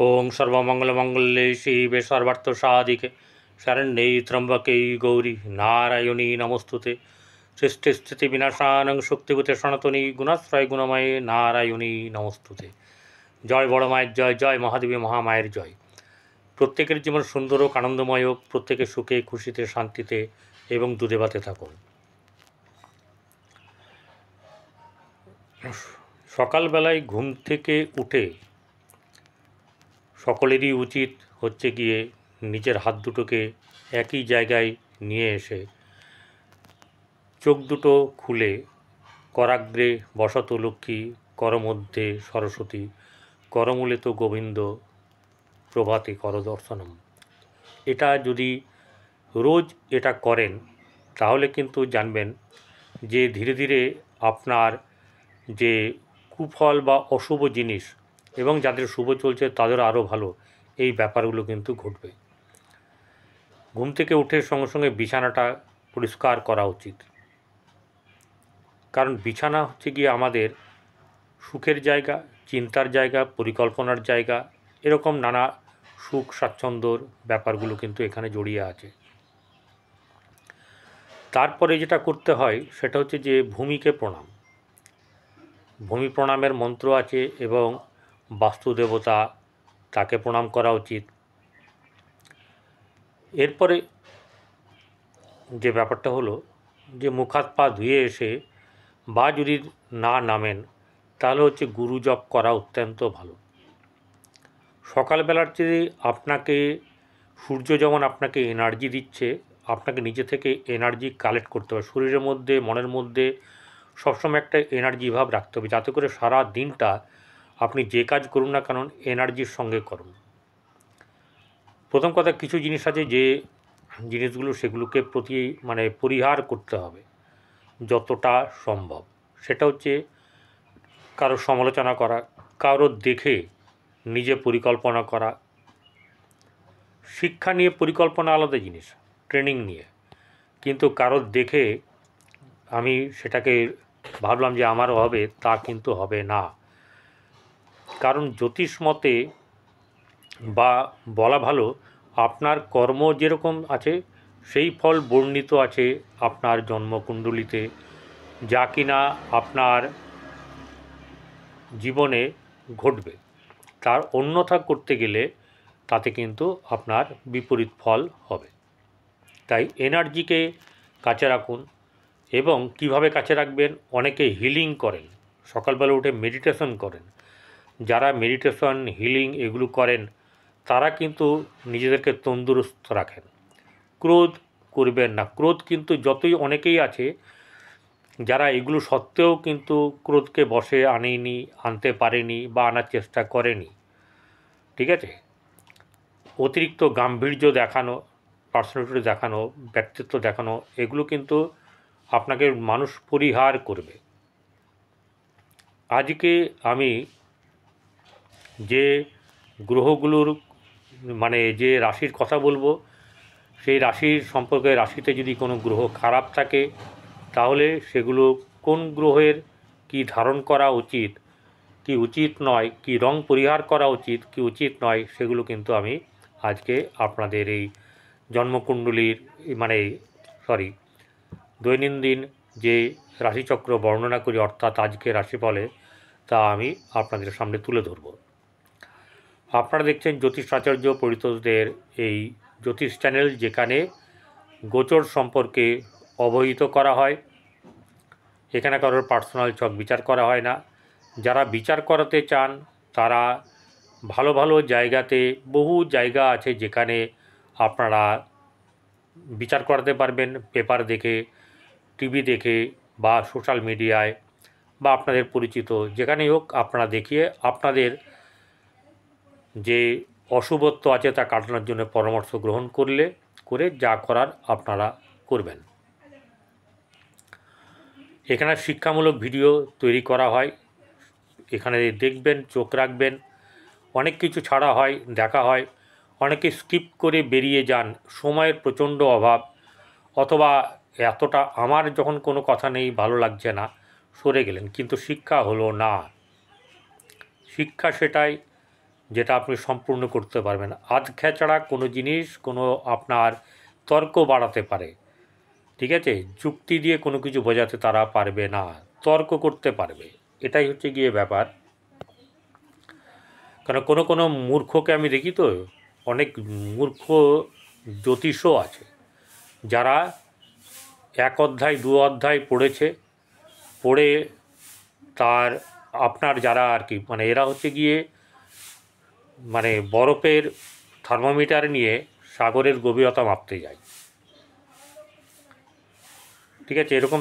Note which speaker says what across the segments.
Speaker 1: ओं सर्वमंगलमंगल्ये शिवे सर्वार्थसाधिके शरण्ये त्र्यंबके गौरी नारायणी नमोस्तुते। सृष्टिस्थितिविनाशानं शक्तिभूते सनातनी गुणाश्रय गुणमये नारायणी नमोस्तुते। जय बड़ मायर जय, जय महादेवी महामायर जय। प्रत्येकेर जीवन सुंदर और आनंदमय होक, प्रत्येके सुखे खुशिते शांतिते एवं दूधे भाते थाकुन। सकाल बेलाय घुम थेके उठे सकलेरই उचित হচ্ছে গিয়ে নিজের হাত দুটোকে একই জায়গায় নিয়ে এসে চোখ দুটো খুলে कराग्रे বসত লক্ষ্মী, করমধ্যে সরস্বতী, করমূলে তো গোবিন্দ, প্রভাতে করদর্শনম। এটা যদি রোজ এটা করেন তাহলে কিন্তু জানবেন যে ধীরে ধীরে আপনার যে কুফল বা অশুভ জিনিস এবং যাদের শুভ চলছে তাদের আরও ভালো, এই ব্যাপারগুলো কিন্তু ঘটবে। ঘুম থেকে উঠে সঙ্গে সঙ্গে বিছানাটা পরিষ্কার করা উচিত, কারণ বিছানা হচ্ছে গিয়ে আমাদের সুখের জায়গা, চিন্তার জায়গা, পরিকল্পনার জায়গা, এরকম নানা সুখ স্বাচ্ছন্দ্যর ব্যাপারগুলো কিন্তু এখানে জড়িয়ে আছে। তারপরে যেটা করতে হয় সেটা হচ্ছে যে ভূমিকে প্রণাম। ভূমি প্রণামের মন্ত্র আছে এবং বাস্তুদেবতা তাকে প্রণাম করা উচিত। এরপরে যে ব্যাপারটা হলো যে মুখ হাত পা ধুয়ে এসে বা যদি না নামেন তাহলে হচ্ছে গুরু জপ করা অত্যন্ত ভালো। সকালবেলার যে আপনাকে সূর্য যেমন আপনাকে এনার্জি দিচ্ছে, আপনাকে নিজে থেকে এনার্জি কালেক্ট করতে হবে। শরীরের মধ্যে মনের মধ্যে সবসময় একটা এনার্জি ভাব রাখতে হবে, যাতে করে সারা দিনটা আপনি যে কাজ করুন না কেন এনার্জির সঙ্গে করুন। প্রথম কথা, কিছু জিনিস আছে যে জিনিসগুলো সেগুলোকে পরিহার করতে হবে যতটা সম্ভব। সেটা হচ্ছে কারো সমালোচনা করা, কারো দেখে নিজে পরিকল্পনা করা। শিক্ষা নিয়ে পরিকল্পনা আলাদা জিনিস, ট্রেনিং নিয়ে, কিন্তু কারো দেখে আমি সেটাকে ভাবলাম যে আমারও হবে, তা কিন্তু হবে না। কারণ জ্যোতিষ মতে বা বলা ভালো, আপনার কর্ম যেরকম আছে সেই ফল বর্ণিত আছে আপনার জন্মকুণ্ডলিতে, যা কিনা আপনার জীবনে ঘটবে। তার অন্যথা করতে গেলে তাতে কিন্তু আপনার বিপরীত ফল হবে। তাই এনার্জিকে কাছে রাখুন। এবং কিভাবে কাছে রাখবেন, অনেকে হিলিং করেন, সকালবেলা উঠে মেডিটেশন করেন। যারা মেডিটেশন হিলিং এগুলো করেন তারা কিন্তু নিজেদেরকে তন্দুরস্ত রাখেন। ক্রোধ করবেন না। ক্রোধ কিন্তু যতই অনেকেই আছে যারা এগুলো সত্ত্বেও কিন্তু ক্রোধকে বশে আনেনি, আনতে পারেনি বা আনার চেষ্টা করেনি। ঠিক আছে, অতিরিক্ত গাম্ভীর্য দেখানো, পার্সোনালিটি দেখানো, ব্যক্তিত্ব দেখানো, এগুলো কিন্তু আপনাকে মানুষ পরিহার করবে। আজকে আমি যে গ্রহগুলোর যে রাশির কথা বলবো, সেই রাশির সম্পর্কে, রাশিতে যদি কোনো গ্রহ খারাপ থাকে তাহলে সেগুলো কোন গ্রহের কি ধারণ করা উচিত, কি উচিত নয়, কি রং পরিহার করা উচিত, কি উচিত নয়, সেগুলো কিন্তু আমি আজকে আপনাদের এই জন্মকুণ্ডলীর দৈনন্দিন যে রাশিচক্র বর্ণনা করি, অর্থাৎ আজকে রাশিফলে, তা আমি আপনাদের সামনে তুলে ধরব। আপনারা দেখছেন জ্যোতিষাচার্য পরিতোষদের এই জ্যোতিষ চ্যানেল, যেখানে গোচর সম্পর্কে অবহিত করা হয়। এখানে কারোর পার্সোনাল ছক বিচার করা হয় না। যারা বিচার করাতে চান তারা ভালো ভালো জায়গাতে, বহু জায়গা আছে যেখানে আপনারা বিচার করাতে পারবেন, পেপার দেখে, টিভি দেখে বা সোশ্যাল মিডিয়ায় বা আপনাদের পরিচিত যেখানেই হোক, আপনারা দেখিয়ে আপনাদের যে অশুভত্ব আছে তা কাটানোর জন্য পরামর্শ গ্রহণ করে যা করার আপনারা করবেন। এখানে শিক্ষামূলক ভিডিও তৈরি করা হয়, এখানে দেখবেন, চোখ রাখবেন। অনেক কিছু ছাড়া হয়, দেখা হয়, অনেকে স্কিপ করে বেরিয়ে যান, সময়ের প্রচণ্ড অভাব, অথবা এতটা আমার যখন কোনো কথা নেই, ভালো লাগছে না, সরে গেলেন, কিন্তু শিক্ষা হলো না। শিক্ষা সেটাই যেটা আপনি সম্পূর্ণ করতে পারবেন। আধখ্যাচড়া কোনো জিনিস কোনো আপনার তর্ক বাড়াতে পারে, ঠিক আছে? যুক্তি দিয়ে কোনো কিছু বোঝাতে তারা পারবে না, তর্ক করতে পারবে, এটাই হচ্ছে গিয়ে ব্যাপার। কারণ কোনো কোনো মূর্খকে আমি দেখি তো, অনেক মূর্খ জ্যোতিষও আছে যারা 1 অধ্যায় 2 অধ্যায় পড়েছে, পড়ে তার আপনার যারা আর কি মানে এরা হচ্ছে গিয়ে মানে বরফের থার্মোমিটার নিয়ে সাগরের গভীরতা মাপতে যায়, ঠিক আছে? এরকম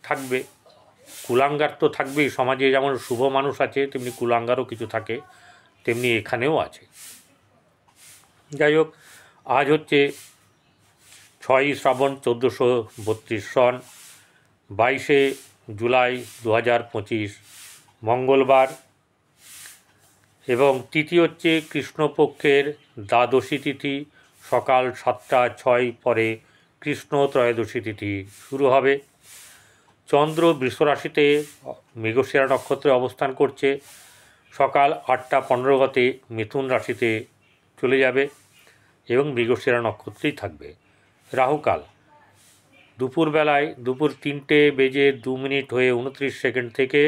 Speaker 1: থাকবে, কুলাঙ্গার তো থাকবেই সমাজে। যেমন শুভ মানুষ আছে তেমনি কুলাঙ্গারও কিছু থাকে, তেমনি এখানেও আছে। যাই হোক, আজ হচ্ছে 6ই শ্রাবণ 1432 সন, 22শে জুলাই 2025 মঙ্গলবার, এবং তিথি হচ্ছে কৃষ্ণপক্ষের দ্বাদশী তিথি। সকাল 7টা 6 পরে কৃষ্ণ ত্রয়োদশী তিথি শুরু হবে। চন্দ্র বৃষ রাশিতে মৃগশিরা নক্ষত্রে অবস্থান করছে, সকাল 8টা 15 গতে মিথুন রাশিতে চলে যাবে এবং মৃগশিরা নক্ষত্রেই থাকবে। রাহুকাল দুপুরবেলায় দুপুর 3টে বেজে 2 মিনিট হয়ে 29 সেকেন্ড থেকে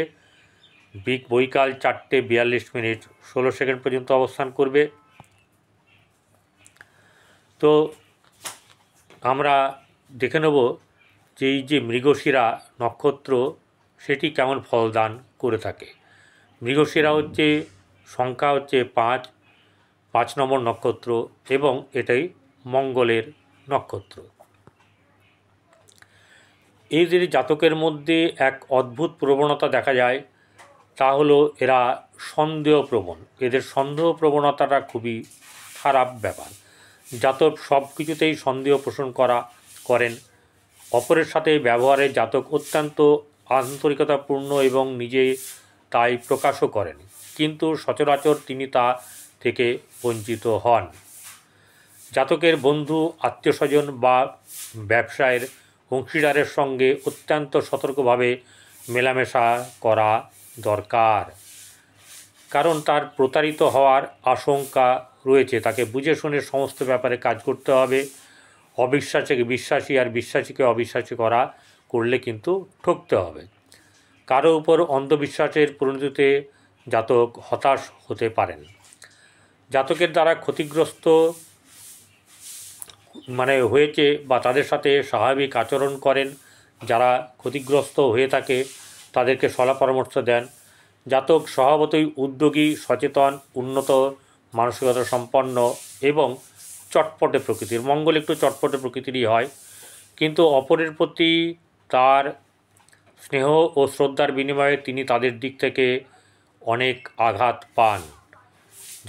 Speaker 1: বৈকাল 4টে 42 মিনিট 16 সেকেন্ড পর্যন্ত অবস্থান করবে। তো আমরা দেখে নেব যে এই যে মৃগশিরা নক্ষত্র সেটি কেমন ফলদান করে থাকে। মৃগশিরা হচ্ছে সংখ্যা হচ্ছে 5 নম্বর নক্ষত্র এবং এটাই মঙ্গলের নক্ষত্র। এই যে জাতকের মধ্যে এক অদ্ভুত প্রবণতা দেখা যায়, তা হলো এরা সন্দেহপ্রবণ। এদের সন্দেহ প্রবণতাটা খুবই খারাপ ব্যাপার। জাতক সব কিছুতেই সন্দেহ পোষণ করেন। অপরের সাথে ব্যবহারে জাতক অত্যন্ত আন্তরিকতাপূর্ণ এবং নিজে তাই প্রকাশও করেন, কিন্তু সচরাচর তিনি তা থেকে বঞ্চিত হন। জাতকের বন্ধু, আত্মীয়স্বজন বা ব্যবসায়ের অংশীদারের সঙ্গে অত্যন্ত সতর্কভাবে মেলামেশা করা দরকার, কারণ তার প্রতারিত হওয়ার আশঙ্কা রয়েছে। তাকে বুঝে শুনে সমস্ত ব্যাপারে কাজ করতে হবে। অবিশ্বাসীকে বিশ্বাসী আর বিশ্বাসীকে অবিশ্বাসী করলে কিন্তু ঠকতে হবে। কারো উপর অন্ধবিশ্বাসের পরিণতিতে জাতক হতাশ হতে পারেন। জাতকের দ্বারা ক্ষতিগ্রস্ত হয়েছে বা তাদের সাথে স্বাভাবিক আচরণ করেন, যারা ক্ষতিগ্রস্ত হয়ে থাকে তাদেরকে সলা পরামর্শ দেন। জাতক স্বভাবতই উদ্যোগী, সচেতন, উন্নত মানসিকতা সম্পন্ন এবং চটপটে প্রকৃতির। মঙ্গল একটু চটপটে প্রকৃতিরই হয়, কিন্তু অপরের প্রতি তার স্নেহ ও শ্রদ্ধার বিনিময়ে তিনি তাদের দিক থেকে অনেক আঘাত পান।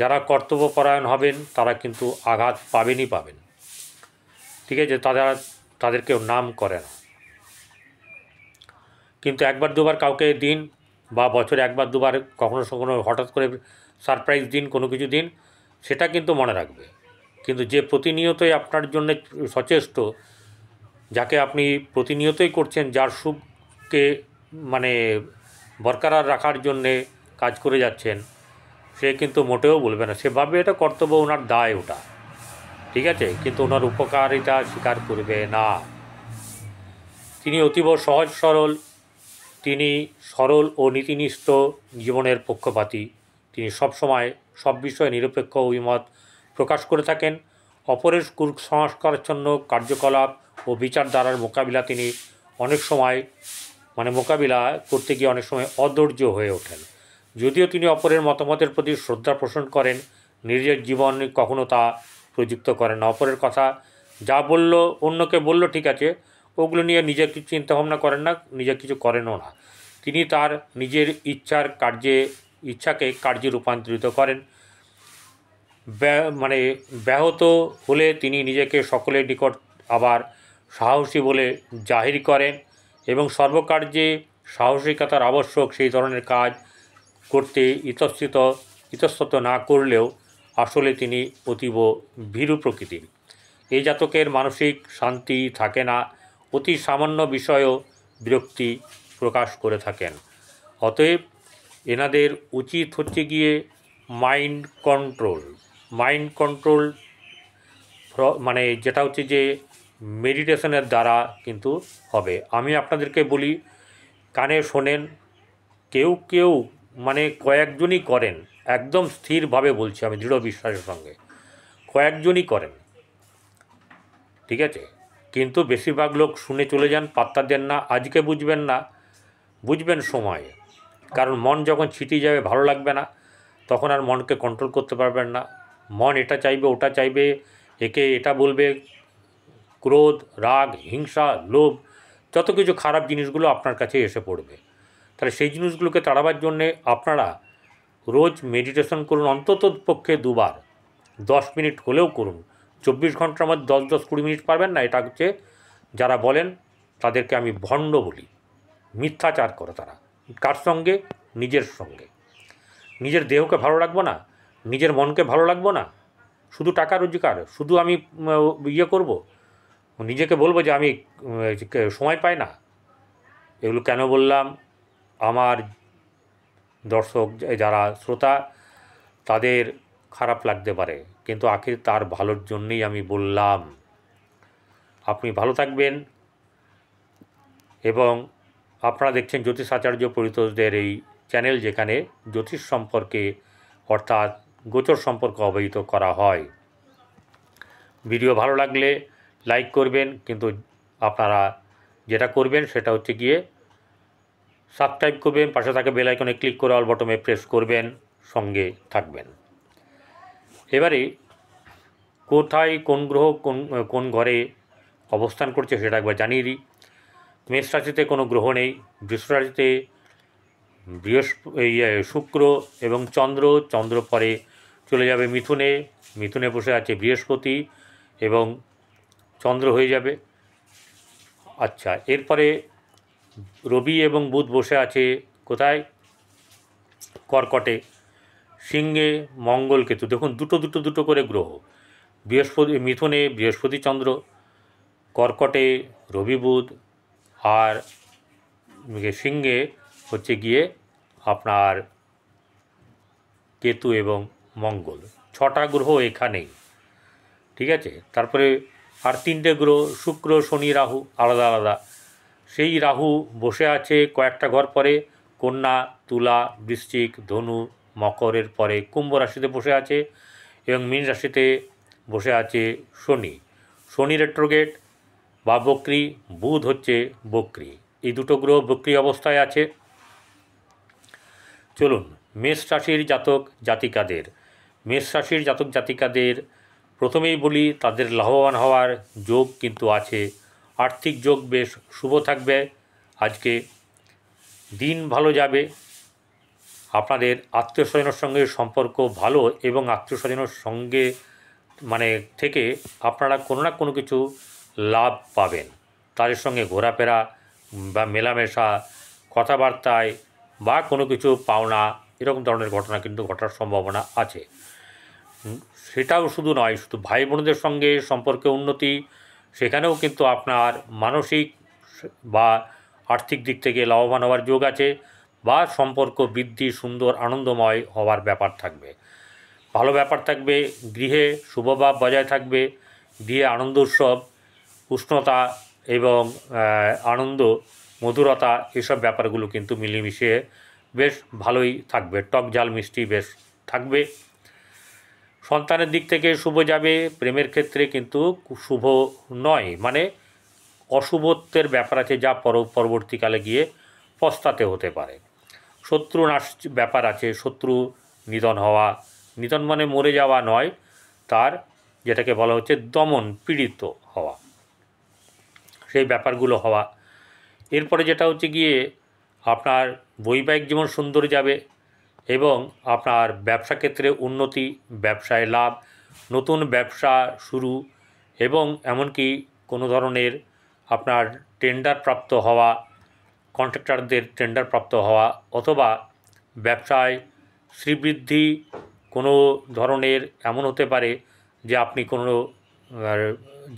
Speaker 1: যারা কর্তব্যপরায়ণ হবেন তারা কিন্তু আঘাত পাবেন, ঠিক আছে? তাদেরকেও নাম করে না, কিন্তু 1বার 2বার কাউকে দিন বা বছরে 1বার 2বার কখনো হঠাৎ করে সারপ্রাইজ দিন, কোনো কিছু দিন, সেটা কিন্তু মনে রাখবে। কিন্তু যে প্রতিনিয়তই আপনার জন্য সচেষ্ট, যাকে আপনি প্রতিনিয়তই করছেন, যার সুখকে বরকরার রাখার জন্যে কাজ করে যাচ্ছেন, সে কিন্তু মোটেও বলবে না। সে ভাববে এটা কর্তব্য, ওনার দায় ওটা, ঠিক আছে, কিন্তু ওনার উপকারিতা স্বীকার করবে না। তিনি অতীব সহজ সরল, তিনি সরল ও নীতিনিষ্ঠ জীবনের পক্ষপাতী। তিনি সবসময় সব বিষয়ে নিরপেক্ষ অভিমত প্রকাশ করে থাকেন। অপরের কুসংস্কারাচ্ছন্ন কার্যকলাপ ও বিচারধারার মোকাবিলা তিনি অনেক সময় মোকাবিলা করতে গিয়ে অনেক সময় অধৈর্য হয়ে ওঠেন। যদিও তিনি অপরের মতামতের প্রতি শ্রদ্ধা পোষণ করেন, নিজের জীবনে কখনো তা প্রযুক্ত করেন না। অপরের কথা যা বলল, অন্যকে বলল, ঠিক আছে, ওগুলো নিয়ে নিজের কিছু চিন্তাভাবনা করেন না, নিজে কিছু করেনও না। তিনি তার নিজের ইচ্ছাকে কার্যে রূপান্তরিত করেন। ব্যাহত হলে তিনি নিজেকে সকলের নিকট আবার সাহসী বলে জাহির করেন এবং সর্বকার্যে সাহসিকতার আবশ্যক সেই ধরনের কাজ করতে ইতস্তত না করলেও আসলে তিনি অতীব ভীরু প্রকৃতির। এই জাতকের মানসিক শান্তি থাকে না, অতি সামান্য বিষয়েও বিরক্তি প্রকাশ করে থাকেন। অতএব এনাদের উচিত হচ্ছে গিয়ে মাইন্ড কন্ট্রোল। মাইন্ড কন্ট্রোল মানে যেটা হচ্ছে যে মেডিটেশনের দ্বারা কিন্তু হবে। আমি আপনাদেরকে বলি, কানে শোনেন। কেউ কেউ মানে কয়েকজনই করেন, একদম স্থিরভাবে বলছি আমি দৃঢ় বিশ্বাসের সঙ্গে, কয়েকজনই করেন, ঠিক আছে? কিন্তু বেশিরভাগ লোক শুনে চলে যান, পাত্তা দেন না। আজকে বুঝবেন না, বুঝবেন সময়ে। কারণ মন যখন ছিটিয়ে যাবে, ভালো লাগবে না, তখন আর মনকে কন্ট্রোল করতে পারবেন না। মন এটা চাইবে, ওটা চাইবে, একে এটা বলবে, ক্রোধ, রাগ, হিংসা, লোভ, যত কিছু খারাপ জিনিসগুলো আপনার কাছে এসে পড়বে। তাহলে সেই জিনিসগুলোকে তাড়াবার জন্যে আপনারা রোজ মেডিটেশন করুন, অন্তত পক্ষে 2 বার, 10 মিনিট হলেও করুন। 24 ঘন্টার মধ্যে 10-20 মিনিট পারবেন না, এটা হচ্ছে যারা বলেন তাদেরকে আমি ভণ্ড বলি, মিথ্যাচার করে তারা। কার সঙ্গে? নিজের সঙ্গে। নিজের দেহকে ভালো রাখবো না, নিজের মনকে ভালো রাখবো না, শুধু টাকা রোজগার, শুধু আমি ইয়ে করব, নিজেকে বলবো যে আমি সময় পাই না। এগুলো কেন বললাম? আমার দর্শক যারা শ্রোতা, তাদের খারাপ লাগতে পারে, কিন্তু আখির তার ভালোর জন্যই আমি বললাম। আপনি ভালো থাকবেন। এবং আপনারা দেখছেন জ্যোতিষাচার্য পরিতোষদের এই চ্যানেল, যেখানে জ্যোতিষ সম্পর্কে অর্থাৎ গোচর সম্পর্কে অবহিত করা হয়। ভিডিও ভালো লাগলে লাইক করবেন, কিন্তু আপনারা যেটা করবেন সেটা হচ্ছে গিয়ে সাবস্ক্রাইব করবেন, পাশে থাকা বেল আইকনে ক্লিক করে অল বটমে প্রেস করবেন, সঙ্গে থাকবেন। এবারে কোথায় কোন গ্রহ কোন ঘরে অবস্থান করছে সেটা একবার জানিয়ে দিই। মেষ রাশিতে কোনো গ্রহ নেই। বৃষ রাশিতে শুক্র এবং চন্দ্র পরে চলে যাবে মিথুনে। মিথুনে বসে আছে বৃহস্পতি এবং চন্দ্র হয়ে যাবে। আচ্ছা, এরপরে রবি এবং বুধ বসে আছে কোথায়? কর্কটে। সিংহে মঙ্গল কেতু। দেখুন, দুটো করে গ্রহ। মিথুনে বৃহস্পতি চন্দ্র, কর্কটে রবি বুধ, আর সিংহে হচ্ছে গিয়ে আপনার কেতু এবং মঙ্গল। 6টা গ্রহ এখানেই, ঠিক আছে? তারপরে আর 3টে গ্রহ, শুক্র শনি রাহু, আলাদা আলাদা। সেই রাহু বসে আছে কয়েকটা ঘর পরে কন্যা, তুলা, বৃশ্চিক, ধনু, মকরের পরে কুম্ভ রাশিতে বসে আছে, এবং মীন রাশিতে বসে আছে শনি রেট্রোগেট বা বক্রি, বুধ হচ্ছে বক্রি। এই দুটো গ্রহ বক্রি অবস্থায় আছে। চলুন, মেষ রাশির জাতক জাতিকাদের প্রথমেই বলি, তাদের লাভবান হওয়ার যোগ কিন্তু আছে। আর্থিক যোগ বেশ শুভ থাকবে। আজকে দিন ভালো যাবে। আপনাদের আত্মীয় স্বজনের সঙ্গে সম্পর্ক ভালো, এবং আত্মীয় স্বজনের সঙ্গে মানে থেকে আপনারা কোনো না কোনো কিছু লাভ পাবেন। তাদের সঙ্গে ঘোরাফেরা বা মেলামেশা, কথাবার্তায় বা কোনো কিছু পাওনা, এরকম ধরনের ঘটনা কিন্তু ঘটার সম্ভাবনা আছে। সেটাও শুধু নয়, শুধু ভাই বোনদের সঙ্গে সম্পর্কে উন্নতি, সেখানেও কিন্তু আপনার মানসিক বা আর্থিক দিক থেকে লাভবান হওয়ার যোগ আছে, বা সম্পর্ক বৃদ্ধি, সুন্দর আনন্দময় হওয়ার ব্যাপার থাকবে, ভালো ব্যাপার থাকবে। গৃহে শুভভাব বজায় থাকবে। গৃহে আনন্দ উৎসব, উষ্ণতা এবং আনন্দ, মধুরতা, এসব ব্যাপারগুলো কিন্তু মিলেমিশে বেশ ভালোই থাকবে। টক ঝাল মিষ্টি বেশ থাকবে। সন্তানের দিক থেকে শুভ যাবে। প্রেমের ক্ষেত্রে কিন্তু শুভ নয়, মানে অশুভত্বের ব্যাপার আছে, যা পরবর্তীকালে গিয়ে পস্তাতে হতে পারে। শত্রু নাশ ব্যাপার আছে, শত্রু নিধন হওয়া, নিধন মানে মরে যাওয়া নয়, তার যেটাকে বলা হচ্ছে দমন, পীড়িত হওয়া, সেই ব্যাপারগুলো হওয়া। এরপরে যেটা হচ্ছে গিয়ে আপনার বৈবাহিক জীবন সুন্দর যাবে, এবং আপনার ব্যবসা ক্ষেত্রে উন্নতি, ব্যবসায় লাভ, নতুন ব্যবসা শুরু, এবং এমনকি কোনো ধরনের আপনার টেন্ডার প্রাপ্ত হওয়া, কন্ট্রাক্টরদের টেন্ডার প্রাপ্ত হওয়া, অথবা ব্যবসায় শ্রীবৃদ্ধি। কোনো ধরনের এমন হতে পারে যে আপনি কোনো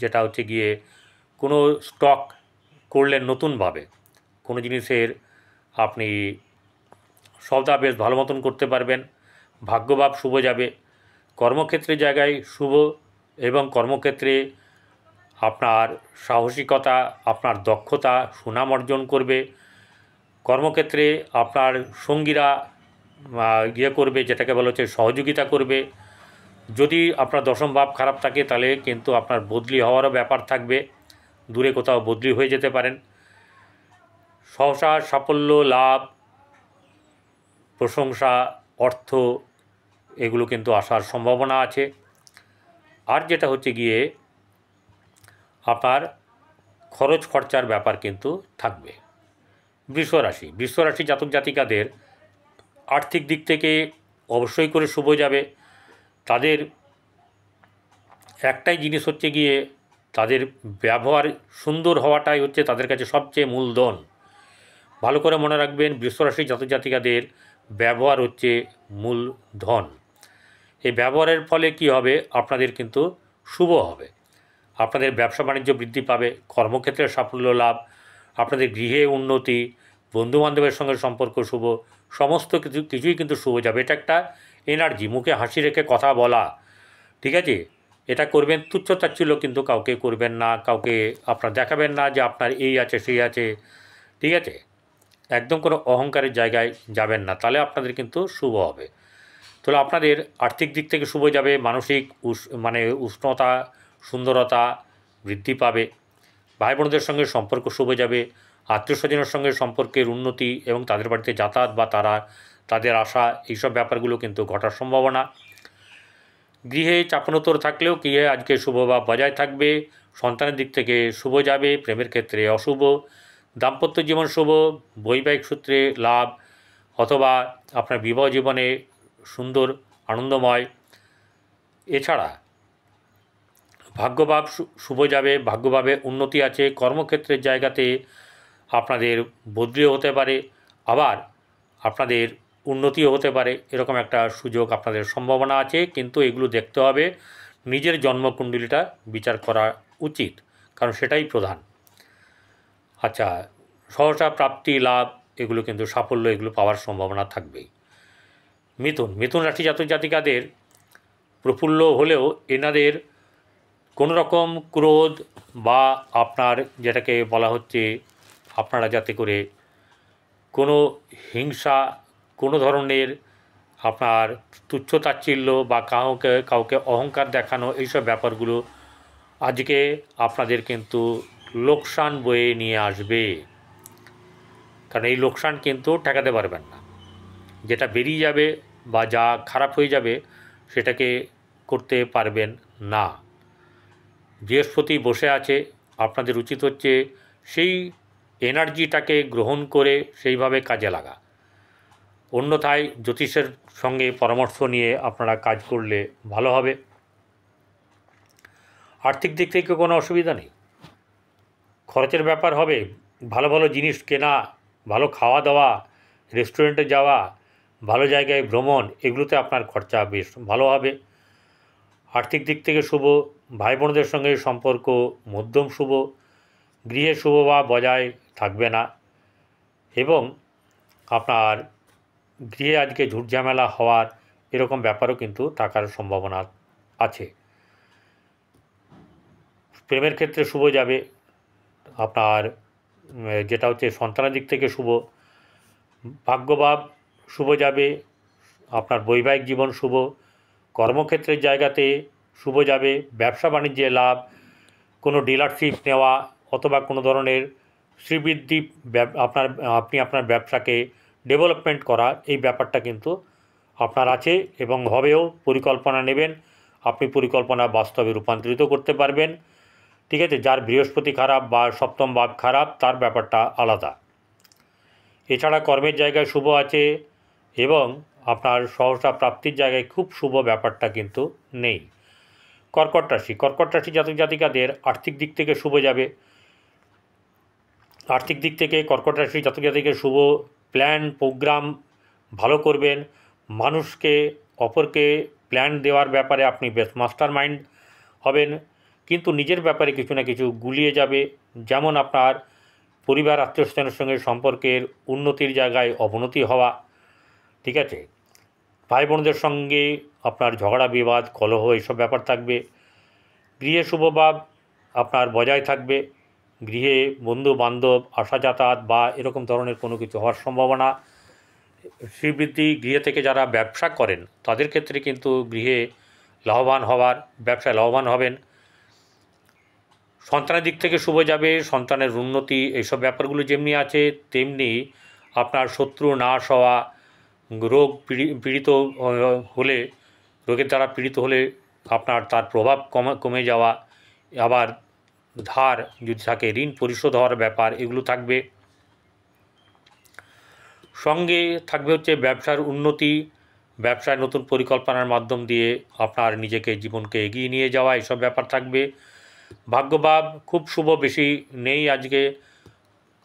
Speaker 1: যেটা হচ্ছে গিয়ে কোনো স্টক করলেন নতুনভাবে, কোনো জিনিসের আপনি সওদা বেশ ভালো মতন করতে পারবেন। ভাগ্যভাব শুভ যাবে, কর্মক্ষেত্রের জায়গায় শুভ, এবং কর্মক্ষেত্রে আপনার সাহসিকতা, আপনার দক্ষতা সুনাম অর্জন করবে। কর্মক্ষেত্রে আপনার সঙ্গীরা করবে, যেটাকে বলা হচ্ছে সহযোগিতা করবে। যদি আপনার দশম ভাব খারাপ থাকে তাহলে কিন্তু আপনার বদলি হওয়ারও ব্যাপার থাকবে, দূরে কোথাও বদলি হয়ে যেতে পারেন। সহসা সাফল্য লাভ, প্রশংসা, অর্থ এগুলো কিন্তু আসার সম্ভাবনা আছে। আর যেটা হচ্ছে গিয়ে আপনার খরচ খরচার ব্যাপার কিন্তু থাকবে। বৃষ রাশি জাতক জাতিকাদের আর্থিক দিক থেকে অবশ্যই করে শুভ যাবে। তাদের একটাই জিনিস হচ্ছে গিয়ে তাদের ব্যবহার সুন্দর হওয়াটাই হচ্ছে তাদের কাছে সবচেয়ে মূলধন। ভালো করে মনে রাখবেন, বৃষরাশি জাতক জাতিকাদের ব্যবহার হচ্ছে মূলধন। এই ব্যবহারের ফলে কি হবে, আপনাদের কিন্তু শুভ হবে। আপনাদের ব্যবসা বাণিজ্য বৃদ্ধি পাবে, কর্মক্ষেত্রে সাফল্য লাভ, আপনাদের গৃহে উন্নতি, বন্ধুবান্ধবের সঙ্গে সম্পর্ক শুভ, সমস্ত কিছুই কিন্তু শুভ যাবে। এটা একটা এনার্জি, মুখে হাসি রেখে কথা বলা, ঠিক আছে? এটা করবেন, তুচ্ছতাচ্ছিল্য কিন্তু কাউকে করবেন না, কাউকে আপনার দেখাবেন না যে আপনার এই আছে সেই আছে, ঠিক আছে? একদম কোনো অহংকারের জায়গায় যাবেন না, তাহলে আপনাদের কিন্তু শুভ হবে। তাহলে আপনাদের আর্থিক দিক থেকে শুভ যাবে, মানসিক উষ্ণতা, সুন্দরতা বৃদ্ধি পাবে, ভাই বোনদের সঙ্গে সম্পর্ক শুভ যাবে, আত্মীয় স্বজনের সঙ্গে সম্পর্কের উন্নতি এবং তাদের বাড়িতে যাতায়াত বা তাদের আসা, এইসব ব্যাপারগুলো কিন্তু ঘটার সম্ভাবনা। গৃহে চাপানোতর থাকলেও গৃহে আজকে শুভ বা বজায় থাকবে। সন্তানের দিক থেকে শুভ যাবে, প্রেমের ক্ষেত্রে অশুভ। দাম্পত্য জীবন শুভ, বৈবাহিক সূত্রে লাভ, অথবা আপনার বিবাহ জীবনে সুন্দর আনন্দময়। এছাড়া ভাগ্যভাব শুভ যাবে, ভাগ্যভাবে উন্নতি আছে, কর্মক্ষেত্রের জায়গাতে আপনাদের বদলিও হতে পারে, আবার আপনাদের উন্নতিও হতে পারে, এরকম একটা সুযোগ আপনাদের সম্ভাবনা আছে। কিন্তু এগুলো দেখতে হবে, নিজের জন্মকুণ্ডলীটা বিচার করা উচিত, কারণ সেটাই প্রধান। আচ্ছা, সহসা প্রাপ্তি লাভ, এগুলো কিন্তু সাফল্য, এগুলো পাওয়ার সম্ভাবনা থাকবেই। মিথুন রাশি জাতক জাতিকাদের প্রফুল্ল হলেও এনাদের কোনো রকম ক্রোধ বা আপনার যেটাকে বলা হচ্ছে আপনারা যাতে করে কোনো হিংসা, কোনো ধরনের আপনার তুচ্ছতাচ্ছিল্য বা কাউকে অহংকার দেখানো, এইসব ব্যাপারগুলো আজকে আপনাদের কিন্তু লোকসান বয়ে নিয়ে আসবে। কারণ এই লোকসান কিন্তু ঠেকাতে পারবেন না, যেটা বেরিয়ে যাবে বা যা খারাপ হয়ে যাবে সেটাকে করতে পারবেন না। বৃহস্পতি বসে আছে, আপনাদের উচিত হচ্ছে সেই এনার্জিটাকে গ্রহণ করে সেইভাবে কাজে লাগা। অন্যথায় জ্যোতিষের সঙ্গে পরামর্শ নিয়ে আপনারা কাজ করলে ভালো হবে। আর্থিক দিক থেকে কোনো অসুবিধা নেই, খরচের ব্যাপার হবে, ভালো ভালো জিনিস কেনা, ভালো খাওয়া দাওয়া, রেস্টুরেন্টে যাওয়া, ভালো জায়গায় ভ্রমণ, এগুলোতে আপনার খরচা বেশ ভালো হবে। আর্থিক দিক থেকে শুভ, ভাই বোনদের সঙ্গে সম্পর্ক মধ্যম শুভ, গৃহে শুভ বা বজায় থাকবে না, এবং আপনার গৃহে আজকে ঝুটঝামেলা হওয়ার এরকম ব্যাপারও কিন্তু থাকার সম্ভাবনা আছে। প্রেমের ক্ষেত্রে শুভ যাবে, আপনার যেটা হচ্ছে সন্তানের দিক থেকে শুভ, ভাগ্যভাব শুভ যাবে, আপনার বৈবাহিক জীবন শুভ, কর্মক্ষেত্রের জায়গাতে শুভ যাবে, ব্যবসা বাণিজ্যে লাভ, কোনো ডিলারশিপ নেওয়া অথবা কোনো ধরনের শ্রীবৃদ্ধি, আপনি আপনার ব্যবসাকে ডেভেলপমেন্ট করা, এই ব্যাপারটা কিন্তু আপনার আছে এবং হবেও। পরিকল্পনা নেবেন, আপনি পরিকল্পনা বাস্তবে রূপান্তরিত করতে পারবেন, ঠিক আছে? যার বৃহস্পতি খারাপ বা সপ্তম ভাব খারাপ, তার ব্যাপারটা আলাদা। এছাড়া কর্মের জায়গায় শুভ আছে এবং আপনার সহসা প্রাপ্তির জায়গায় খুব শুভ ব্যাপারটা কিন্তু নেই। কর্কট রাশি জাতক জাতিকাদের আর্থিক দিক থেকে শুভ যাবে। আর্থিক দিক থেকে কর্কট রাশি জাতক জাতিকের শুভ, প্ল্যান প্রোগ্রাম ভালো করবেন, মানুষকে অপরকে প্ল্যান দেওয়ার ব্যাপারে আপনি বেশ মাস্টার মাইন্ড হবেন, কিন্তু নিজের ব্যাপারে কিছু না কিছু গুলিয়ে যাবে, যেমন আপনার পরিবার আত্মীয় স্বজনের সঙ্গে সম্পর্কের উন্নতির জায়গায় অবনতি হওয়া, ঠিক আছে? ভাই বোনদের সঙ্গে আপনার ঝগড়া বিবাদ কলহ এইসব ব্যাপার থাকবে। গৃহে শুভভাব আপনার বজায় থাকবে। গৃহে বন্ধু বান্ধব আসা যাতায়াত বা এরকম ধরনের কোনো কিছু হওয়ার সম্ভাবনা। শ্রীবৃদ্ধি। গৃহে থেকে যারা ব্যবসা করেন তাদের ক্ষেত্রে কিন্তু গৃহে লাভবান হওয়ার, ব্যবসায় লাভবান হবেন। সন্তানের দিক থেকে শুভ যাবে, সন্তানের উন্নতি, এইসব ব্যাপারগুলো যেমনি আছে তেমনি আপনার শত্রু নাশ হওয়া, রোগ পীড়িত হলে, রোগের দ্বারা পীড়িত হলে আপনার তার প্রভাব কমে যাওয়া, আবার ধার যদি থাকে ঋণ পরিশোধ হওয়ার ব্যাপার, এগুলো থাকবে। সঙ্গে থাকবে হচ্ছে ব্যবসার উন্নতি, ব্যবসায় নতুন পরিকল্পনার মাধ্যম দিয়ে আপনার নিজেকে জীবনকে এগিয়ে নিয়ে যাওয়া, এসব ব্যাপার থাকবে। ভাগ্যভাব খুব শুভ বেশি নেই আজকে।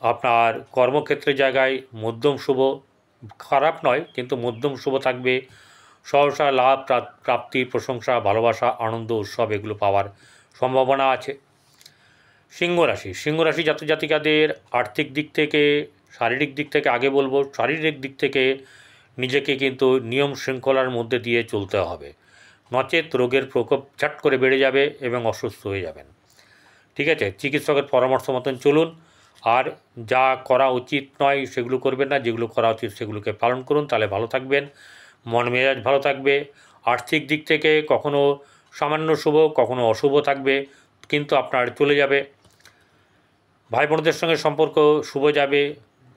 Speaker 1: আপনার কর্মক্ষেত্রের জায়গায় মধ্যম শুভ, খারাপ নয় কিন্তু মধ্যম শুভ থাকবে। সহসা লাভ প্রাপ্তি, প্রশংসা, ভালোবাসা, আনন্দ, উৎসব এগুলো পাওয়ার সম্ভাবনা আছে। সিংহ রাশি। সিংহ রাশি জাতক জাতিকাদের আর্থিক দিক থেকে, শারীরিক দিক থেকে আগে বলবো, শারীরিক দিক থেকে নিজেকে কিন্তু নিয়ম শৃঙ্খলার মধ্যে দিয়ে চলতে হবে, নচেত রোগের প্রকোপ ঝাট করে বেড়ে যাবে এবং অসুস্থ হয়ে যাবেন। ঠিক আছে, চিকিৎসকের পরামর্শ মতন চলুন। আর যা করা উচিত নয় সেগুলো করবেন না, যেগুলো করা উচিত সেগুলোকে পালন করুন, তাহলে ভালো থাকবেন, মন মেজাজ ভালো থাকবে। আর্থিক দিক থেকে কখনো সামান্য শুভ, কখনো অশুভ থাকবে, কিন্তু আপনার চলে যাবে। ভাই বোনদের সঙ্গে সম্পর্ক শুভ যাবে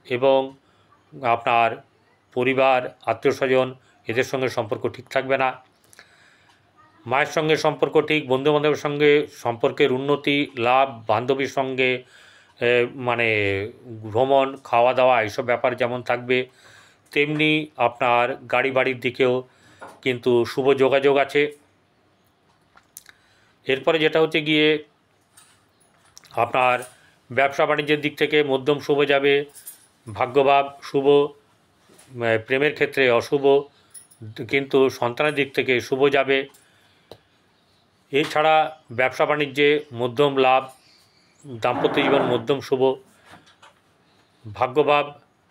Speaker 1: এবং আপনার পরিবার, আত্মীয় স্বজন এদের সঙ্গে সম্পর্ক ঠিক থাকবে না। মায়ের সঙ্গে সম্পর্ক ঠিক, বন্ধুবান্ধবের সঙ্গে সম্পর্কের উন্নতি, লাভ, বান্ধবীর সঙ্গে মানে ভ্রমণ, খাওয়া দাওয়া এইসব ব্যাপার যেমন থাকবে, তেমনি আপনার গাড়ি বাড়ির দিকেও কিন্তু শুভ যোগাযোগ আছে। এরপরে যেটা হচ্ছে গিয়ে আপনার ব্যবসা বাণিজ্যের দিক থেকে মধ্যম শুভ যাবে, ভাগ্যভাব শুভ, প্রেমের ক্ষেত্রে অশুভ, কিন্তু সন্তানের দিক থেকে শুভ যাবে। এছাড়া ব্যবসা বাণিজ্যে মধ্যম লাভ, দাম্পত্য জীবন মধ্যম শুভ, ভাগ্যভাব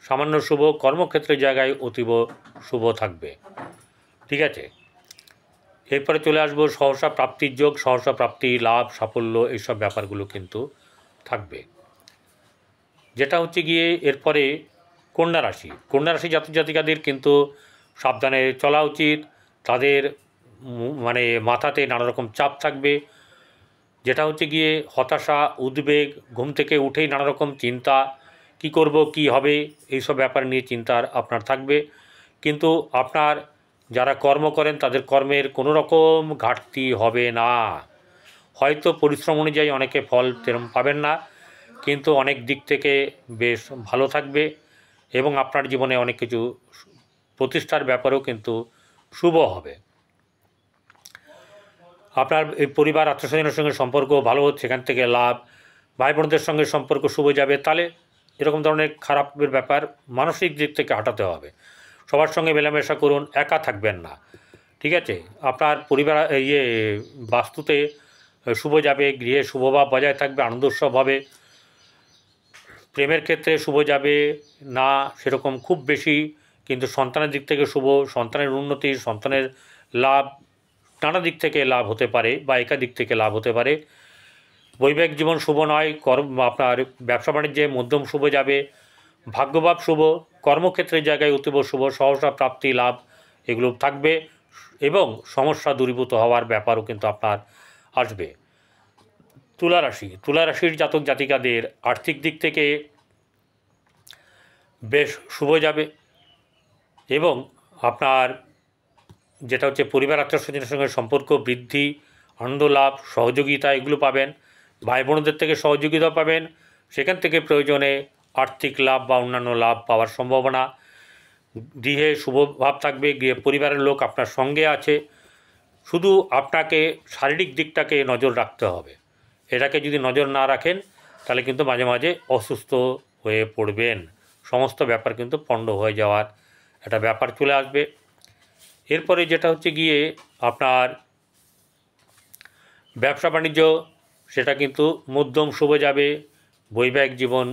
Speaker 1: সামান্য শুভ, কর্মক্ষেত্রের জায়গায় অতীব শুভ থাকবে। ঠিক আছে, এরপরে চলে আসবো সহসা প্রাপ্তির যোগ, সহসা প্রাপ্তি, লাভ, সাফল্য এইসব ব্যাপারগুলো কিন্তু থাকবে। যেটা হচ্ছে গিয়ে এরপরে কন্যা রাশি। কন্যা রাশি জাতক জাতিকাদের কিন্তু সাবধানে চলা উচিত। তাদের মানে মাথাতে নানা রকম চাপ থাকবে, যেটা হচ্ছে গিয়ে হতাশা, উদ্বেগ, ঘুম থেকে উঠেই নানা রকম চিন্তা, কি করব, কি হবে, এইসব ব্যাপার নিয়ে চিন্তার আপনার থাকবে। কিন্তু আপনার যারা কর্ম করেন তাদের কর্মের কোনো রকম ঘাটতি হবে না। হয়তো পরিশ্রম অনুযায়ী অনেকে ফল তেমন পাবেন না, কিন্তু অনেক দিক থেকে বেশ ভালো থাকবে এবং আপনার জীবনে অনেক কিছু প্রতিষ্ঠার ব্যাপারেও কিন্তু শুভ হবে। আপনার এই পরিবার, আত্মীয়স্বজনের সঙ্গে সম্পর্ক ভালো, সেখান থেকে লাভ। ভাই বোনদের সঙ্গে সম্পর্ক শুভ যাবে, তাহলে এরকম ধরনের খারাপের ব্যাপার মানসিক দিক থেকে হাঁটাতে হবে। সবার সঙ্গে মেলামেশা করুন, একা থাকবেন না। ঠিক আছে, আপনার পরিবার বাস্তুতে শুভ যাবে, গৃহে শুভভাব বজায় থাকবে, আনন্দ উৎসব হবে। প্রেমের ক্ষেত্রে শুভ যাবে না সেরকম খুব বেশি, কিন্তু সন্তানের দিক থেকে শুভ, সন্তানের উন্নতি, সন্তানের লাভ, নানা দিক থেকে লাভ হতে পারে বা একাধিক থেকে লাভ হতে পারে। বৈবাহিক জীবন শুভ নয়, আপনার ব্যবসা বাণিজ্যে মধ্যম শুভ যাবে, ভাগ্যভাব শুভ, কর্মক্ষেত্রের জায়গায় অতীব শুভ, সহসা প্রাপ্তি, লাভ এগুলো থাকবে এবং সমস্যা দূরীভূত হওয়ার ব্যাপারও কিন্তু আপনার আসবে। তুলা রাশি। তুলা রাশির জাতক জাতিকাদের আর্থিক দিক থেকে বেশ শুভ যাবে এবং আপনার যেটা হচ্ছে পরিবার, আত্মীয়স্বজনের সঙ্গে সম্পর্ক বৃদ্ধি, আনন্দ লাভ, সহযোগিতা এগুলো পাবেন। ভাই বোনদের থেকে সহযোগিতা পাবেন, সেখান থেকে প্রয়োজনে আর্থিক লাভ বা অন্যান্য লাভ পাওয়ার সম্ভাবনা। গৃহে শুভ ভাব থাকবে, গৃহে পরিবারের লোক আপনার সঙ্গে আছে, শুধু আপনাকে শারীরিক দিকটাকে নজর রাখতে হবে। এটাকে যদি নজর না রাখেন তাহলে কিন্তু মাঝে মাঝে অসুস্থ হয়ে পড়বেন, সমস্ত ব্যাপার কিন্তু পণ্ড হয়ে যাওয়ার একটা ব্যাপার চলে আসবে। এরপরে যেটা হচ্ছে গিয়ে আপনার ব্যবসা বাণিজ্য, সেটা কিন্তু মধ্যম শুভ যাবে। বৈবাহিক জীবন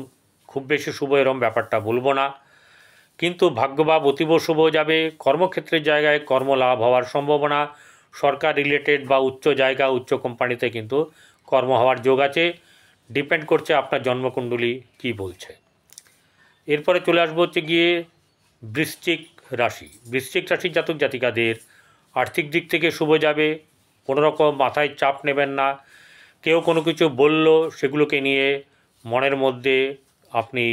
Speaker 1: খুব বেশি শুভ এরম ব্যাপারটা বলবো না, কিন্তু ভাগ্যভাব অতীব শুভ যাবে। কর্মক্ষেত্রের জায়গায় কর্মলাভ হওয়ার সম্ভাবনা, সরকার রিলেটেড বা উচ্চ জায়গা উচ্চ কোম্পানিতে কিন্তু কর্ম হওয়ার যোগ আছে। ডিপেন্ড করছে আপনার জন্মকুণ্ডলী কী বলছে। এরপরে চলে আসবো হচ্ছে গিয়ে বৃশ্চিক রাশি। বৃশ্চিক রাশির জাতক জাতিকাদের আর্থিক দিক থেকে শুভ যাবে। কোনো রকম মাথায় চাপ নেবেন না। কেউ কোনো কিছু বলল সেগুলোকে নিয়ে মনের মধ্যে আপনি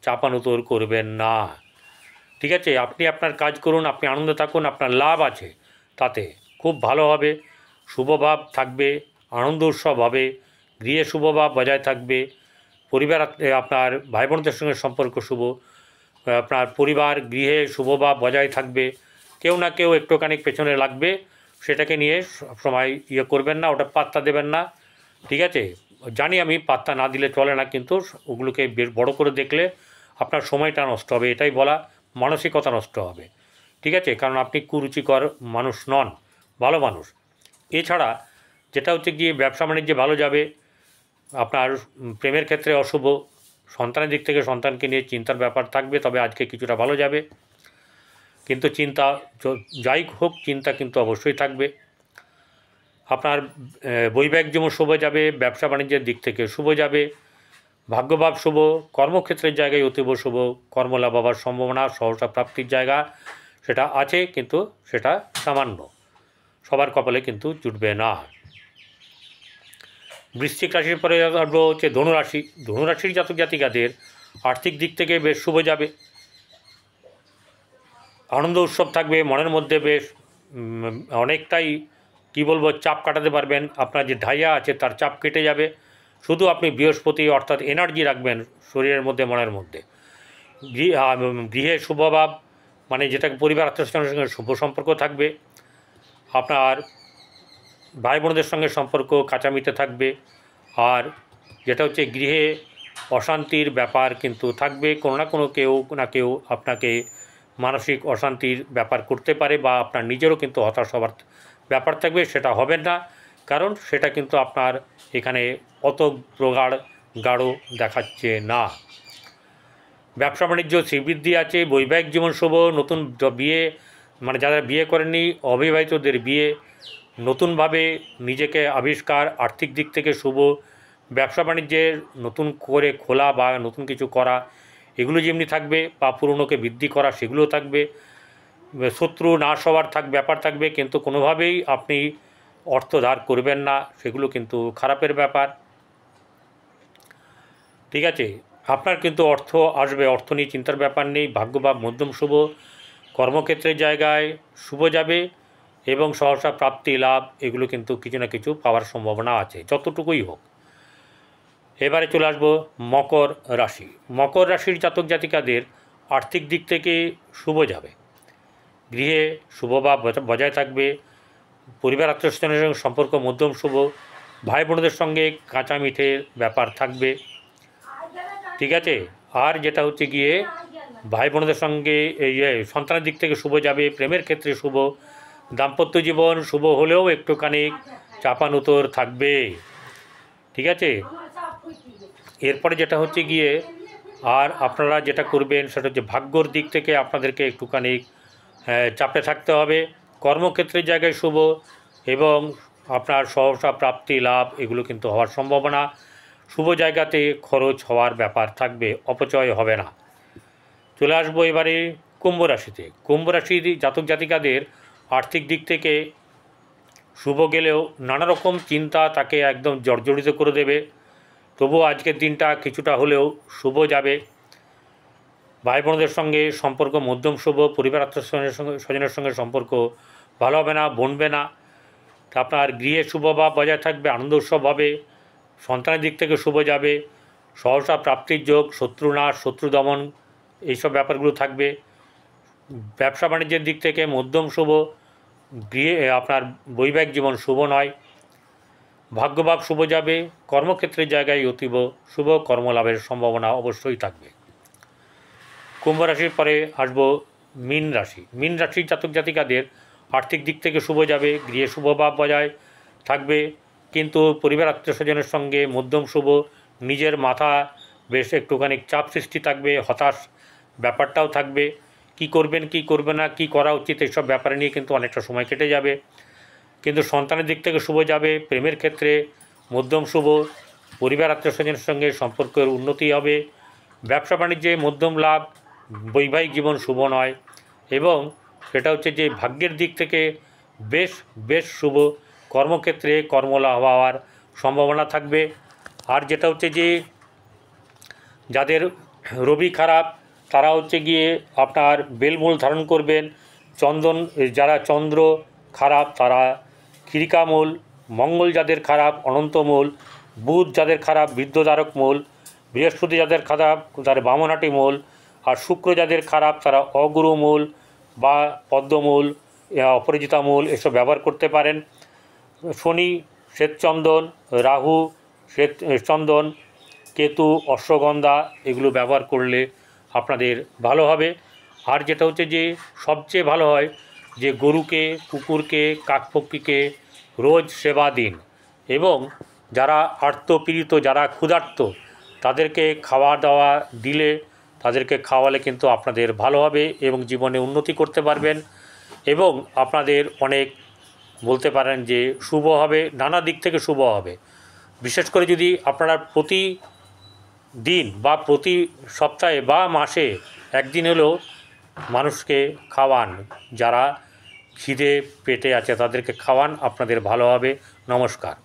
Speaker 1: চাপানুতোর করবেন না। ঠিক আছে, আপনি আপনার কাজ করুন, আপনি আনন্দে থাকুন, আপনার লাভ আছে তাতে খুব ভালো হবে। শুভভাব থাকবে, আনন্দ উৎসব হবে, গৃহে শুভভাব বজায় থাকবে। পরিবার আপনার ভাই বোনদের সঙ্গে সম্পর্ক শুভ, আপনার পরিবার গৃহে শুভভাব বজায় থাকবে। কেউ না কেউ একটুখানি পেছনে লাগবে, সেটাকে নিয়ে সবসময় করবেন না, ওটা পাত্তা দেবেন না। ঠিক আছে, জানি আমি পাত্তা না দিলে চলে না, কিন্তু ওগুলোকে বেশ বড় করে দেখলে আপনার সময়টা নষ্ট হবে, এটাই বলা। মানসিকতা নষ্ট হবে। ঠিক আছে, কারণ আপনি কুরুচিকর মানুষ নন, ভালো মানুষ। এছাড়া যেটা হচ্ছে গিয়ে ব্যবসা বাণিজ্যে ভালো যাবে। আপনার প্রেমের ক্ষেত্রে অশুভ, সন্তানের দিক থেকে সন্তানকে নিয়ে চিন্তার ব্যাপার থাকবে, তবে আজকে কিছুটা ভালো যাবে। কিন্তু চিন্তা যাই হোক, চিন্তা কিন্তু অবশ্যই থাকবে। আপনার বৈবাহিক জীবন শুভ যাবে, ব্যবসা বাণিজ্যের দিক থেকে শুভ যাবে, ভাগ্যভাব শুভ, কর্মক্ষেত্রের জায়গায় অতীব শুভ, কর্মলাভ হওয়ার সম্ভাবনা, সহসা প্রাপ্তির জায়গা সেটা আছে, কিন্তু সেটা সামান্য, সবার কপালে কিন্তু জুটবে না। বৃশ্চিক রাশির পরে আসবো হচ্ছে ধনুরাশি। ধনুরাশির জাতক জাতিকাদের আর্থিক দিক থেকে বেশ শুভ যাবে। আনন্দ উৎসব থাকবে, মনের মধ্যে বেশ অনেকটাই কী বলবো চাপ কাটাতে পারবেন। আপনার যে ঢাইয়া আছে তার চাপ কেটে যাবে। শুধু আপনি বৃহস্পতি অর্থাৎ এনার্জি রাখবেন শরীরের মধ্যে, মনের মধ্যে। গৃহে শুভভাব মানে যেটাকে পরিবার আত্মীয়স্বজনের সঙ্গে শুভ সম্পর্ক থাকবে। আপনার ভাই বোনদের সঙ্গে সম্পর্ক কাঁচামিতে থাকবে। আর যেটা হচ্ছে গৃহে অশান্তির ব্যাপার কিন্তু থাকবে। কোনো না কোনো কেউ না কেউ আপনাকে মানসিক অশান্তির ব্যাপার করতে পারে, বা আপনার নিজেরও কিন্তু হতাশ হওয়ার ব্যাপার থাকবে। সেটা হবে না, কারণ সেটা কিন্তু আপনার এখানে অত গাঢ় দেখাচ্ছে না। ব্যবসা বাণিজ্য শ্রীবৃদ্ধি আছে, বৈবাহিক জীবন শুভ, নতুন বিয়ে মানে যারা বিয়ে করেননি অবিবাহিতদের বিয়ে, নতুনভাবে নিজেকে আবিষ্কার, আর্থিক দিক থেকে শুভ, ব্যবসা বাণিজ্যের নতুন করে খোলা বা নতুন কিছু করা এগুলো যেমনি থাকবে, বা পুরনোকে বৃদ্ধি করা সেগুলোও থাকবে। শত্রু নাশ হওয়ার ব্যাপার থাকবে, কিন্তু কোনোভাবেই আপনি অর্থ ধার করবেন না, সেগুলো কিন্তু খারাপের ব্যাপার। ঠিক আছে, আপনার কিন্তু অর্থ আসবে, অর্থ নিয়ে চিন্তার ব্যাপার নেই। ভাগ্যভাব মধ্যম শুভ, কর্মক্ষেত্রের জায়গায় শুভ যাবে, এবং সহসা প্রাপ্তি লাভ এগুলো কিন্তু কিছু না কিছু পাওয়ার সম্ভাবনা আছে, যতটুকুই হোক। এবারে চলে আসবো মকর রাশি। মকর রাশির জাতক জাতিকাদের আর্থিক দিক থেকে শুভ যাবে। গৃহে শুভভাব বজায় থাকবে, পরিবার আত্মীয়স্বজনের সঙ্গে সম্পর্ক মধ্যম শুভ, ভাই বোনদের সঙ্গে কাঁচা মিঠের ব্যাপার থাকবে। ঠিক আছে, আর যেটা হচ্ছে গিয়ে ভাই বোনদের সঙ্গে সন্তানের দিক থেকে শুভ যাবে, প্রেমের ক্ষেত্রে শুভ, দাম্পত্য জীবন শুভ হলেও একটুখানি চাপানুতোর থাকবে। ঠিক আছে, এরপরে যেটা হচ্ছে গিয়ে আর আপনারা যেটা করবেন সেটা হচ্ছে ভাগ্যর দিক থেকে আপনাদেরকে একটুখানি চাপে থাকতে হবে। কর্মক্ষেত্রের জায়গায় শুভ, এবং আপনার সহসা প্রাপ্তি লাভ এগুলো কিন্তু হওয়ার সম্ভাবনা। শুভ জায়গাতে খরচ হওয়ার ব্যাপার থাকবে, অপচয় হবে না। চলে আসবো এবারে কুম্ভ রাশিতে। কুম্ভ রাশির জাতক জাতিকাদের আর্থিক দিক থেকে শুভ গেলেও নানা রকম চিন্তা তাকে একদম জর্জরিত করে দেবে। তবুও আজকের দিনটা কিছুটা হলেও শুভ যাবে। ভাই বোনদের সঙ্গে সম্পর্ক মধ্যম শুভ, পরিবার আত্মীয়স্বজনের সঙ্গে সম্পর্ক ভালো হবে না, বনবে না। আপনার গৃহে শুভভাব বজায় থাকবে, আনন্দ উৎসব হবে, সন্তানের দিক থেকে শুভ যাবে, সহসা প্রাপ্তির যোগ, শত্রু নাশ, শত্রু দমন এইসব ব্যাপারগুলো থাকবে। ব্যবসা বাণিজ্যের দিক থেকে মধ্যম শুভ, গৃহে আপনার বৈবাহিক জীবন শুভ নয়, ভাগ্যভাব শুভ যাবে, কর্মক্ষেত্রের জায়গায় অতীব শুভ, কর্মলাভের সম্ভাবনা অবশ্যই থাকবে। কুম্ভ রাশির পরে আসবো মীন রাশি। মীন রাশির জাতক জাতিকাদের আর্থিক দিক থেকে শুভ যাবে, গৃহে শুভভাব বজায় থাকবে, কিন্তু পরিবার আত্মীয়স্বজনের সঙ্গে মধ্যম শুভ, নিজের মাথা বেশ একটুখানি চাপ সৃষ্টি থাকবে, হতাশ ব্যাপারটাও থাকবে। কি করবেন কি করবে না, কি করা উচিত, এইসব ব্যাপারে নিয়ে কিন্তু অনেকটা সময় কেটে যাবে। কিন্তু সন্তানের দিক থেকে শুভ যাবে, প্রেমের ক্ষেত্রে মধ্যম শুভ, পরিবার আত্মীয়স্বজনের সঙ্গে সম্পর্কের উন্নতি হবে, ব্যবসা বাণিজ্যে মধ্যম লাভ, বৈবাহিক জীবন শুভ নয়। এবং সেটা হচ্ছে যে ভাগ্যের দিক থেকে বেশ বেশ শুভ, কর্মক্ষেত্রে কর্মলাভ হওয়ার সম্ভাবনা থাকবে। আর যেটা হচ্ছে যে যাদের রবি খারাপ তারা হচ্ছে গিয়ে আপনার বেলমূল ধারণ করবেন, চন্দন, যারা চন্দ্র খারাপ তারা ক্ষিরিকামূল, মঙ্গল যাদের খারাপ অনন্তমূল, বুধ যাদের খারাপ বিদ্যুদ্ধারক মূল, বৃহস্পতি যাদের খারাপ তার বামনহাটি মূল, আর শুক্র যাদের খারাপ তারা অগুরু মূল বা পদ্মমূল, অপরাজিতা মূল এসব ব্যবহার করতে পারেন। শনি শ্বেতচন্দন, রাহু শ্বেতচন্দন, কেতু অশ্বগন্ধা এগুলো ব্যবহার করলে আপনাদের ভালো হবে। আর যেটা হচ্ছে যে সবচেয়ে ভালো হয় যে গরুকে, কুকুরকে, কাকপক্ষীকে রোজ সেবা দিন, এবং যারা আর্তপীড়িত, যারা ক্ষুধার্ত তাদেরকে খাওয়া দাওয়া দিলে, তাদেরকে খাওয়ালে কিন্তু আপনাদের ভালো হবে এবং জীবনে উন্নতি করতে পারবেন এবং আপনাদের অনেক বলতে পারেন যে শুভ হবে, নানা দিক থেকে শুভ হবে। বিশেষ করে যদি আপনারা প্রতি দিন বা প্রতি সপ্তাহে বা মাসে একদিন হলেও মানুষকে খাওয়ান, যারা খিদে পেটে আছে তাদেরকে খাওয়ান, আপনাদের ভালো হবে। নমস্কার।